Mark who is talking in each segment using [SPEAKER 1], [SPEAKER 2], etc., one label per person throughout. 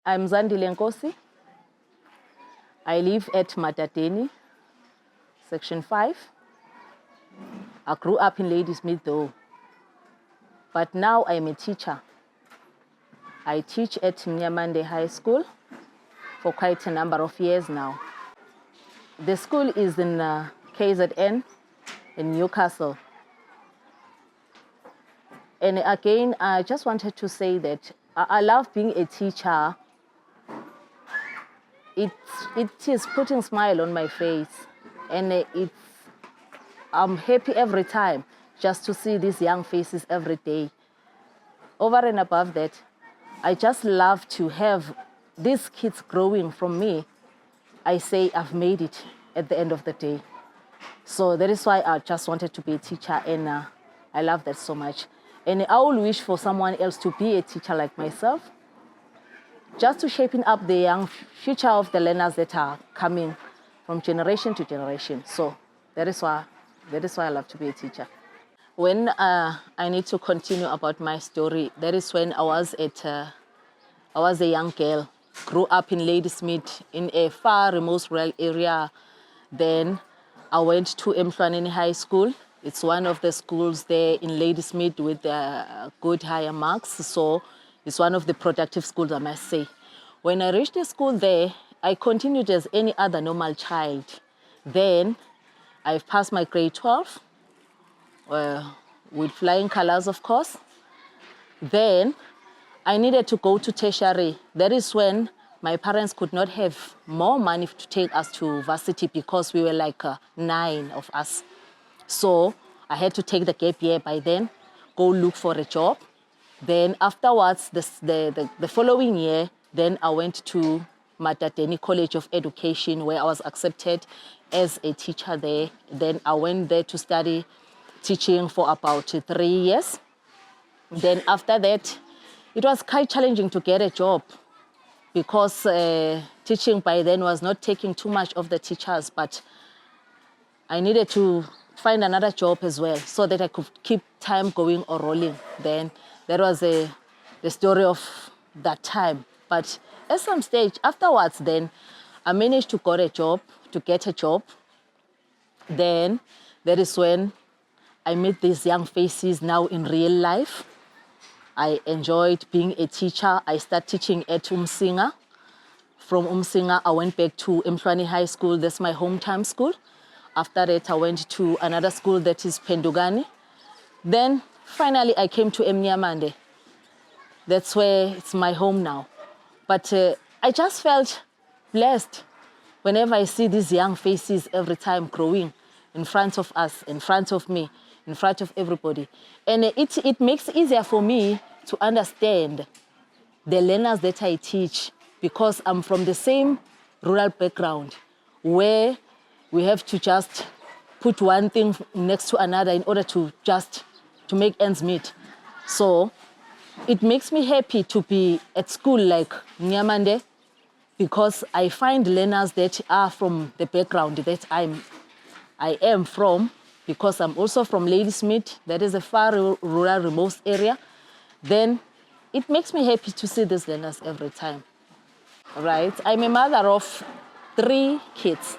[SPEAKER 1] I'm Zandile Nkosi. I live at Madadene, Section 5. I grew up in Ladysmith though, but now I'm a teacher. I teach at Mnyamande High School for quite a number of years now. The school is in KZN in Newcastle. And again, I just wanted to say that I love being a teacher. It is putting a smile on my face, and I'm happy every time just to see these young faces every day. Over and above that, I just love to have these kids growing from me. I say I've made it at the end of the day. So that is why I just wanted to be a teacher, and I love that so much. And I will wish for someone else to be a teacher like myself, just to shaping up the young future of the learners that are coming from generation to generation. So that is why I love to be a teacher. When I need to continue about my story, that is when I was a young girl, grew up in Ladysmith in a far remote rural area. Then I went to Mnyamande High School. It's one of the schools there in Ladysmith with good higher marks. So it's one of the productive schools, I must say. When I reached the school there, I continued as any other normal child. Then I passed my grade 12 with flying colors, of course. Then I needed to go to tertiary. That is when my parents could not have more money to take us to varsity because we were like 9 of us. So I had to take the gap year by then, go look for a job. Then afterwards, the following year, then I went to Madadene College of Education, where I was accepted as a teacher there. Then I went there to study teaching for about 3 years. Then after that, it was quite challenging to get a job because teaching by then was not taking too much of the teachers, but I needed to find another job as well so that I could keep time going or rolling. Then that was the story of that time. But at some stage afterwards, then I managed to get a job. Then that is when I met these young faces now in real life. I enjoyed being a teacher. I started teaching at Umsinga. From Umsinga, I went back to Mnyamande High School. That's my hometown school. After that, I went to another school that is Pendugani. Then finally, I came to Mnyamande. That's where it's my home now. But I just felt blessed whenever I see these young faces every time growing in front of us, in front of me, in front of everybody. And it makes it easier for me to understand the learners that I teach because I'm from the same rural background where we have to just put one thing next to another in order to make ends meet. So it makes me happy to be at school like Mnyamande because I find learners that are from the background that I am from, because I'm also from Ladysmith, that is a far rural remote area. Then it makes me happy to see these learners every time. Right? I'm a mother of 3 kids.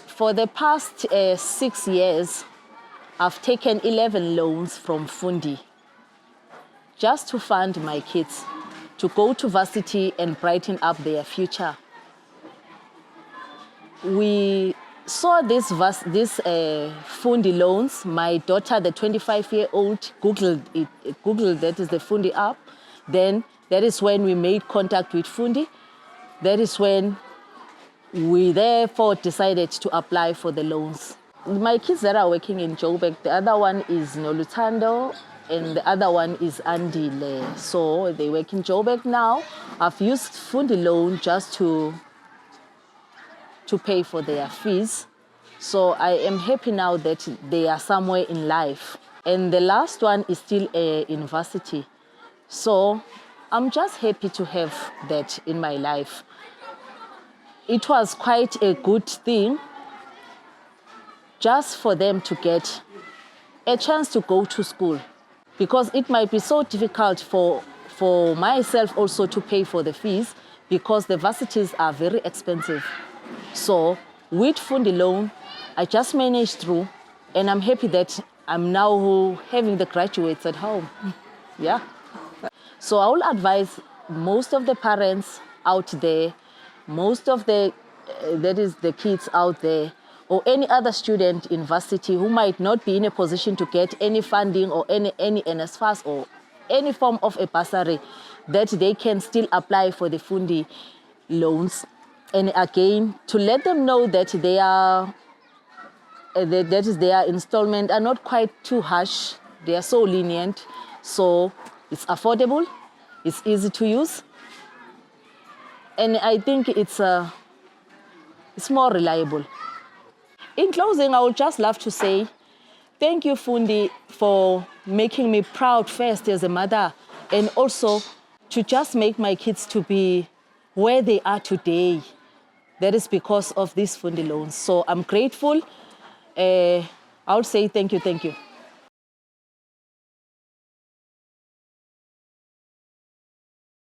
[SPEAKER 1] For the past 6 years, I've taken 11 loans from Fundi just to fund my kids to go to varsity and brighten up their future. We saw this Fundi loans. My daughter, the 25-year-old, Googled that is the Fundi app. Then that is when we made contact with Fundi. That is when we therefore decided to apply for the loans. My kids that are working in Joburg, the other one is Nolutando and the other one is Zandile. So they work in Joburg now. I've used Fundi loan just to pay for their fees. So I am happy now that they are somewhere in life. And the last one is still a university. So I'm just happy to have that in my life. It was quite a good thing just for them to get a chance to go to school, because it might be so difficult for for myself also to pay for the fees because the varsities are very expensive. So with Fundi loan, I just managed through, and I'm happy that I'm now having the graduates at home. Yeah. So I will advise most of the parents out there, most of the, that is the kids out there, or any other student in varsity who might not be in a position to get any funding or any NSFAS or any form of a bursary, that they can still apply for the Fundi loans. And again, to let them know that they are, that is their installment are not quite too harsh. They are so lenient. So it's affordable, it's easy to use, and I think it's more reliable. In closing, I would just love to say thank you, Fundi, for making me proud first as a mother, and also to just make my kids to be where they are today. That is because of these Fundi loans. So I'm grateful. I would say thank you, thank you.